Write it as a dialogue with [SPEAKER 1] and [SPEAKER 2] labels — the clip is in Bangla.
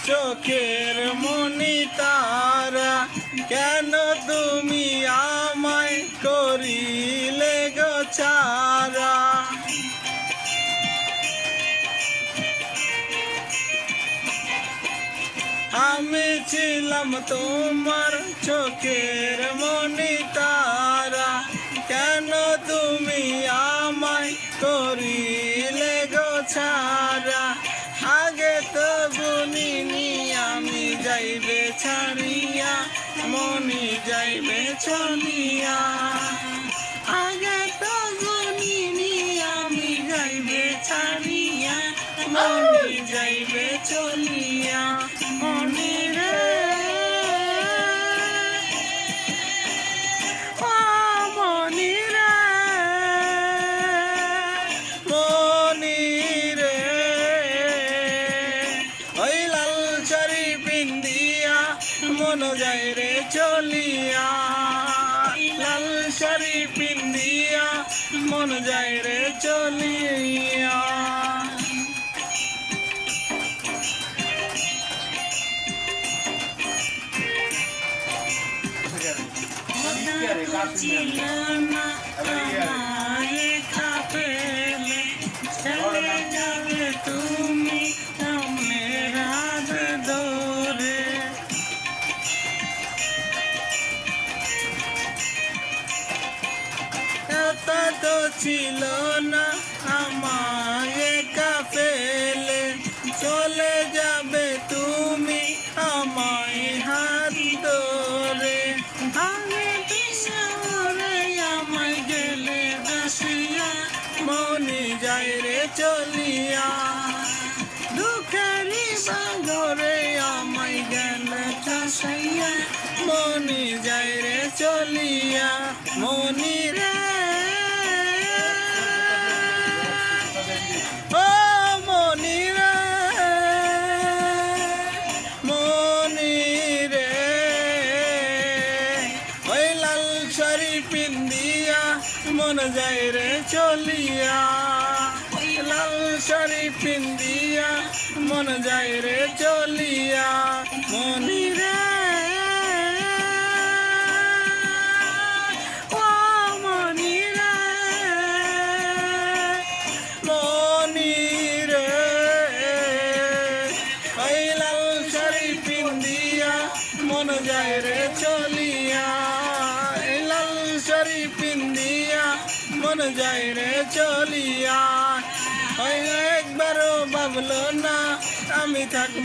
[SPEAKER 1] চোখের মনি তারা, কেন তুমি আমায় করিলে গো ছাড়া। আমি ছিলাম তোমার চোখের মনি তারা, কেন তুমি আমায় করিলে গো ছাড়া। আগে তো গুনিনি আমি যাইবে ছাড়িয়া, মনি যাইবে চলিয়া। আগে তো গুনিনি আমি যাইবে ছাড়িয়া, মনি যাইবে চলিয়া। মনি রে ও মনি রে, মনি রে, ওই লাল শাড়ি পিন্দিয়া মন যায় রে চলিয়া। লাল শাড়ি পিন্দিয়া মন যায় রে চলিয়া। ছিল না আমায় কাপেলে, চলে যাবে তুমি সামনে রাত ধরে। এত তো ছিল না আমায় কাপেলে, চলে যাবে তুমি আমায় হাত ধরে। আমি পিছনে আমায় গেলে দাসিয়া, মনি যায় রে চলিয়া। দুঃখেরই বাঘরে আমায় গেলে দাসিয়া, মনি যায় রে চলিয়া। মনি রে ও মনি রে, মনি রে, ওই লাল শাড়ি পিন্দিয়া মন যায় রে চলিয়া। লাল শাড়ি পিন্দিয়া মন যায় রে চলিয়া। মনি রে ও মনি রে, মনি রে, ওই লাল শাড়ি পিন্দিয়া মন যায় রে চলিয়া। লাল শাড়ি পিন্দিয়া মন যায় রে চলিয়া। ওই একবারও ভাবলো না আমি থাকবো।